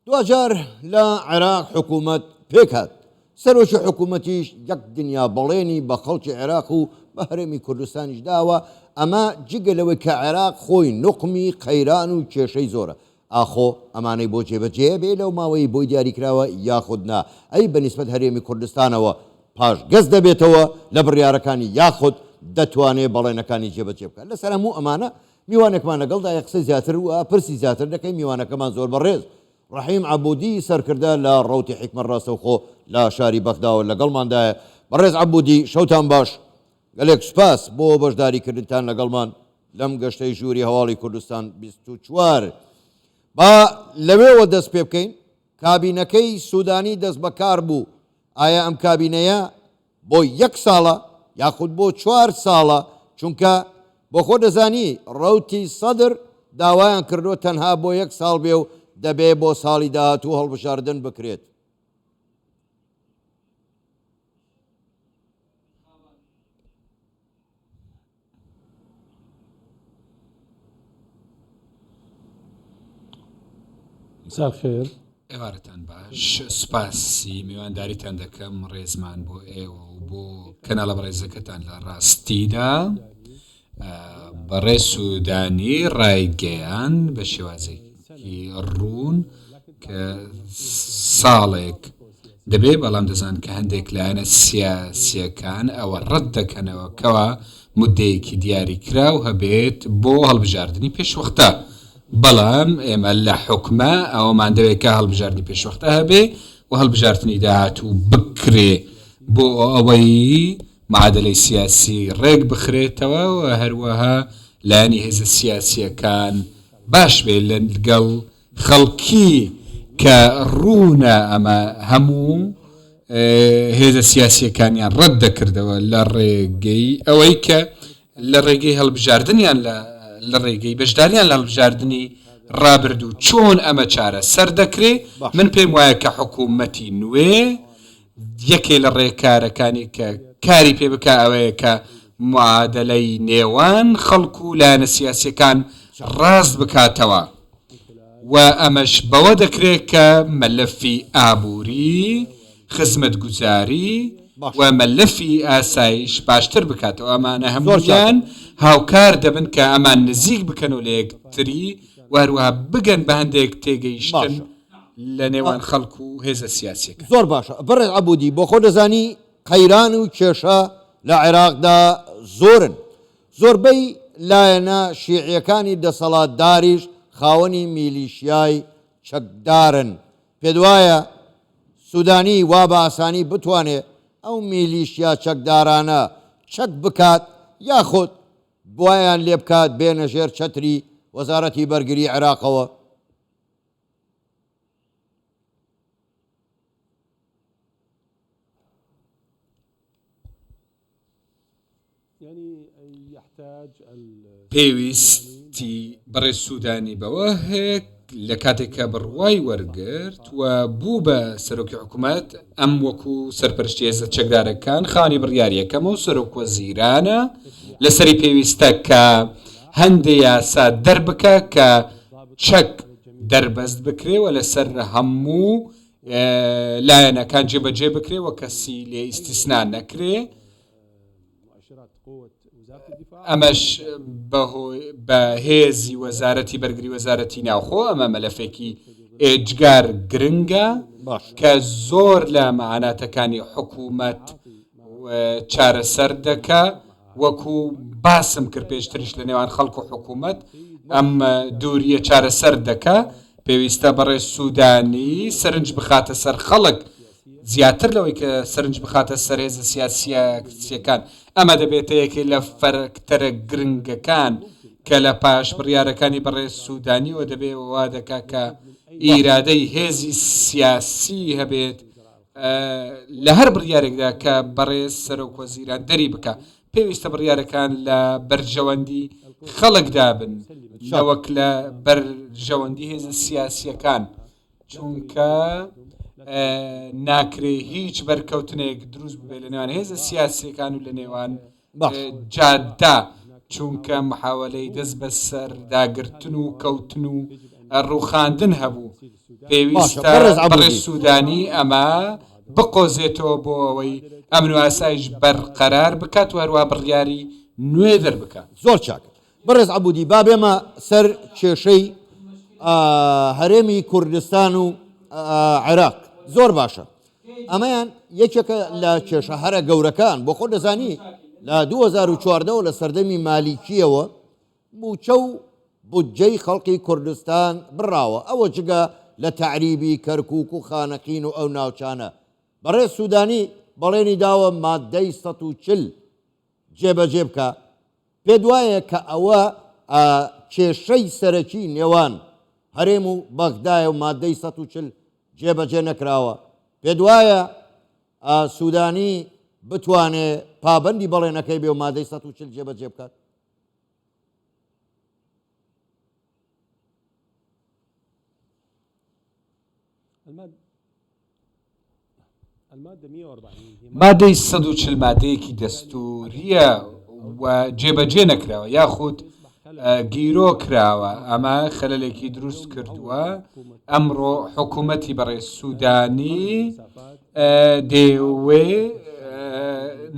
دوجار لە عێراق حکوومەت پێکات سەرۆکی حکوومەتیش یەک دنیا بەڵێنی بە خەڵکی عێراق و بە هەرێمی کوردستانیش داوە ئەمە جگەلەوەی کە عێراق خۆی نقمی قەیران و کێشەی زۆرە ئاخۆ ئەمانەی بۆ جێبەجێ بێ لەو ماوەی بۆی دیاریکراوە یاخودنا ئەی بەنسبەت هەرێمی کوردستانەوە پاش گەز دەبێتەوە لە بڕیارەکانی یاخود دەتوانێت بەڵێنەکانی جێبەجێ بکات لەسەر هەموو ئەمانە میوانێکمان لەگەڵدا قسەی زیاتر و پرسی زیاتر دەکەی میوانەکەمان زۆر بەڕێز ڕەحیم عەبوودی سەرکردە لە ڕەوتی حیکمەت ڕاستەوخۆ لە شاری بەغداوە لەگەڵماندایە بەڕێز عەبوودی شەوتان باش گەلێک سوپاس بۆ بەشداریکردنتان لەگەڵمان لەم گەشتەی ژووری هەواڵی کوردستان 24 با لەوێوە دەست پێ بکەین کابینەکەی سوودانی دەست بەکار بوو ئایا ئەم کابینەیە بۆ 1 ساڵە یاخود بۆ 4 ساڵە چونکە بۆ خۆ دەزانی ڕەوتی سەدر داوایان کردو تەنها بۆ 1 ساڵ بێ و دەبێ بۆ ساڵی داهاتوو هەڵبژاردن بکرێت مساء الخير ئێوارەتان باش سوپاسی میوانداریتان دەکەم ڕێزمان بۆ ئێوە و بۆ کەناڵە بەڕێزەکەتان لە ڕاستیدا بەڕێز سوودانی ڕایگەیان بە شێوازێکی ڕوون کە ساڵێک دەبێ بەڵام دەزان کە هەندێک لایەنە سیاسیەکان ئەوە ڕەت دەکەنەوە کەوا مودەیەکی دیاریکراو هەبێت بۆ هەڵبژاردننی پێشوەختە بەڵام ئێمە لە حکومە ئەوەمان دەوێت کە هەڵبژاردننی پێشوەختە هەبێ و هەڵبژاردننی داهاتوو بکرێ بۆ ئەوەی معادلەی سیاسی ڕێک بخرێتەوە و هەروەها لایەنی هێزە سیاسیەکان باش بێ لەگەڵ خەڵکی کە ڕوونە ئەمە هەموو هێزە سیاسیەکانیان ڕەت دەکردەوە لە ڕێگەی ئەوەی کە لە ڕێگەی هەڵبژاردنیان لە ڕێگەی بەشداریان لە هەڵبژاردننی ڕابردوو چۆن ئەمە چارە سەر دەکرێ من پێم وایە کە حکوومەتی نوێ یەکێ لە ڕێکارەکانی کە کاری پێ بکە ئەوەیە کە معادلەی نێوان خەڵکو و لایەنە سیاسیەکان ڕاست بکاتەوە و ئەمەش بەوە دەکرێت کە مەلەفی ئابووری خزمەتگوزاری و مەلەفی ئاسایش باشتر بکاتەوە ئەمانە هەموویان هاوکار دەبن کە ئەمان نزیک بکەن و لە یەکتری وهروەها بگەن بە هەندێک تێگەیشتن لە نێوان خەڵکو و هێزە سیاسیەکە زۆر باشە بەڕێز عەبوودی بۆ خۆ دەزانی قەیران و کێشە لە عێراقدا زۆرن زۆربەی لایەنە شیعیەکانی دەسەڵاتداریش خاوەنی میلیشیای چەکدارن پێت وایە سوودانی وا بە ئاسانی بتوانێت ئەو میلیشیا چەکدارانە چەک بکات یاخود بۆیان لێ بکات بێنە ژێر چەتری وەزارەتی بەرگری عێراقەوە پێویستی بەڕێز سوودانی بەوە هەیە لە کاتێککە بڕوای وەرگرت و بوو بە سەرۆکی حکوومەت ئەم وەکو سەرپەرشتی هێزە چەکدارەکان خانی بڕیاریەکەمە و سەرۆک وەزیرانە لەسەری پێویستە کە هەندێک یاسا دەربکە کە چەک دەربەست بکرێەوە لەسەر هەموو لایەنەکان جێبەجێ بکرێەوە کەسی لێ ئیستیسنا نەکرێ ئەمەش بە هێزی وەزارەتی بەرگری وەزارەتی ناوخۆ ئەمە مەلەفێکی ئێجگار گرنگە کە زۆر لە مەعاناتەکانی حکوومەت چارەسەر دەکە وەکو باسم کرد پێشتریش لە نێوان خەڵک و حکوومەت ئەم دووریە چارەسەر دەکە پێویستە بەڕێز سوودانی سەرنج بخاتە سەر خەڵک زیاتر لەوەی کە سەرنج بخاتە سەر هێزە سیاسیەکان ئەمە دەبێتە یەکێ لە فەرکتەرە گرنگەکان کە لە پاش بڕیارەکانی بەڕێز سوودانیەوە دەبێت وا دەکا کە ئیرادەی هێزی سیاسی هەبێت لە هەر بڕیارێکدا کە بەڕێز سەرۆک وەزیران دەری بکە پێویستە بڕیارەکان لە بەرژەوەندی خەڵکدا بن لەوەک لە بەرژەوەندی هێزە سیاسیەکان چونکە ناکرێ هیچ بەرکەوتنێک دروست ببێت لە نێوان هێزە سیاسیەکان و لە نێوان جاددا چونکە محاولەی دەست بە سەر داگرتن و کەوتن و ڕووخاندن هەبوو باشە، پێویستە بەڕێز عەبوودی. بەڕێز سوودانی ئەمە بقۆزێتەوە بۆ ئەوەی ئەمن و ئاسایش بەرقەرار بکات و هەروە بڕیاری نوێ دەربکات. زۆر چاک بەڕێز عەبوودی با بێمە سەر کێشەی هەرێمی کوردستان و عێراق زۆر باشە ئەمەیان یەکێکە لە کێشە هەرە گەورەکان بۆ خۆ دەزانی لە 2014 لە سەردەمی مالیکیەوە موچە و بودجەی خەڵکی کوردستان بڕاوە ئەوە جگە لە تعریبی کەرکووک و خانەقین و ئەو ناوچانە بەڕێز سوودانی بەڵێنی داوە مادەی 140 جێبەجێ بکە پێ دوایە کە ئەوە کێشەی سەرەکی نێوان هەرێم و بەغدایە و مادەی 140 جێبەجێ نەکراوە پێ دوایە سوودانی بتوانێت پابەندی بەڵێنەکەی بێ و مادەی 140 جێبەجێ بکات. مادەی 140 مادەیەکی دەستوریە و جێبەجێ نەکراوە یاخود گیرۆ کراوە ئەمە خەلەلێکی دروست کردووە ئەمڕۆ حکوومەتی بەڕێز سوودانی دێوێ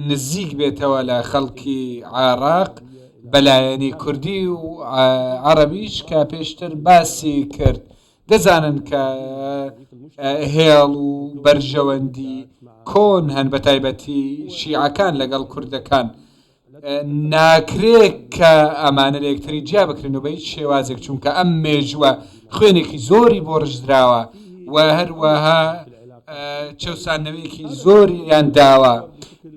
نزیک بێتەوە لە خەڵکی عێراق بەلایەنی کوردی و عەرەبیش کە پێشتر باسی کرد دەزانن کە هێڵ و بەرژەوەندی کۆن هەن بە تایبەتی شیعەکان لەگەڵ کوردەکان ناکرێت کە ئەمانە لە یەکتری جیا بکرێن و بە هیچ شێوازێک چونکە ئەم مێژووە خوێنێکی زۆری بۆ ڕژدراوە و هەروەها چەسانەوەیەکی زۆریان داوە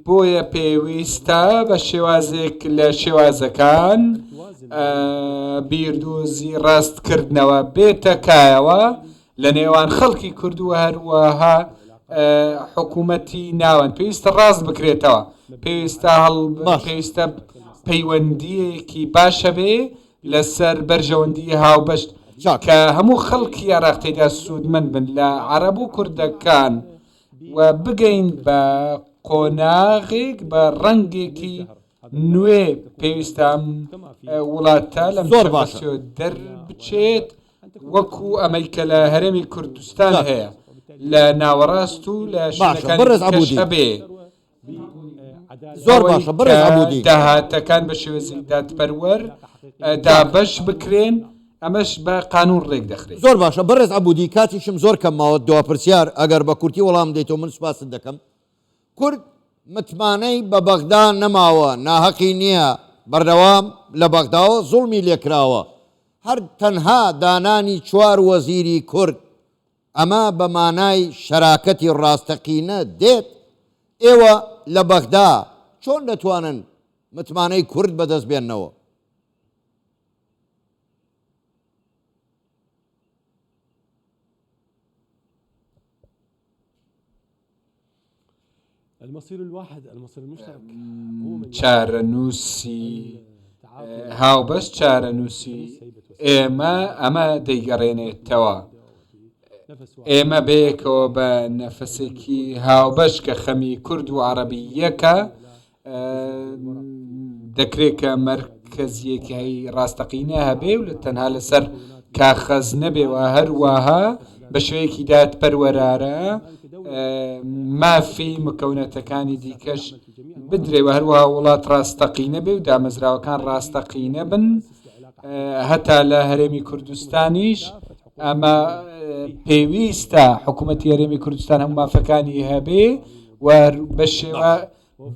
بۆیە پێویستە بە شێوازێک لە شێوازەکان بیردۆزی ڕاستکردنەوە بێتە کایەوە لە نێوان خەڵکی کردووە هەروەها حکوومەتی ناوەن پێویستە ڕاست بکرێتەوە پێویستە پەیوەندیەکی باشە بێ لەسەر بەرژەوەندی هاوبەشت کە هەموو خەڵکی عێراق تێدا سوودمەند بن لە عەرەب و کوردەکان و بگەین بە قۆناغێک بە ڕەنگێکی نوێ پێویستە وڵاتە لەم دەربچێت وەکو ئەمەی کە لە هەرێمی کوردستان هەیە لە ناوەڕاست و لە شوێنەکانی بێ زۆر باشە بەڕێز عەبوودی داهاتەکان بە شێوەزێک دادپەروەر دابەش بکرێن ئەمەش بە قانون ڕێک دەخرێت. زۆر باشە بەڕێز عەبوودی کاتیشم زۆر کەمماوە دواپرسیار ئەگەر بە کورتی وەڵام دەیتەوە من سوپاست دەکەم کورد متمانەی بە بەغدا نەماوە ناهەقی نییە بەردەوام لە بەغداوە زوڵمی لێکراوە هەر تەنها دانانی 4 وەزیری کورد ئەمە بە مانای شەراکەتی ڕاستەقینە دێت ئێوە لە بەغدا چۆن دەتوانن متمانەی کورد بەدەست بێننەوە؟ چارەنووسی هاوبەش چارەنووسی ئێمە ئەمە دەیگەڕێنێتەوە ئێمە بەیەکەوە بە نەفەسێکی هاوبەش کە خەمی کورد و عەرەبی یەکە دەکرێت کە مەرکەزیەکی ڕاستەقینە هەبێ و تەنها لەسەر کاخەز نەبێەوە هەروەها بە شوەیەکی دادپەروەرارە مافی مکەونەتەکانی دیکەش بدرێەوە هەروەها وڵات ڕاستەقینە بێ و دامەزراوەکان ڕاستەقینە بن هەتا لە هەرێمی کوردستانیش ئەمە پێویستە حکوومەتی هەرێمی کوردستان هەموو مافەکانی هەبێ و بە شێوە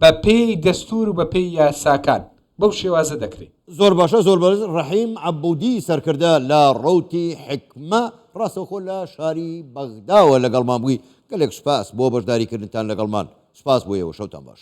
بە پێی دەستور و بە پێی یاساکان بەو شێوازە دەکرێت. زۆر باشە زۆر بەرز ڕەحیم عەبوودی سەرکردە لە ڕەوتی حکمە ڕاستەوخۆ لە شاری بەغداوە لەگەڵمان بووی گەلێک سوپاس بۆ بەشداریکردنتان لەگەڵمان سوپاس بۆ ئێوە شەوتان باش.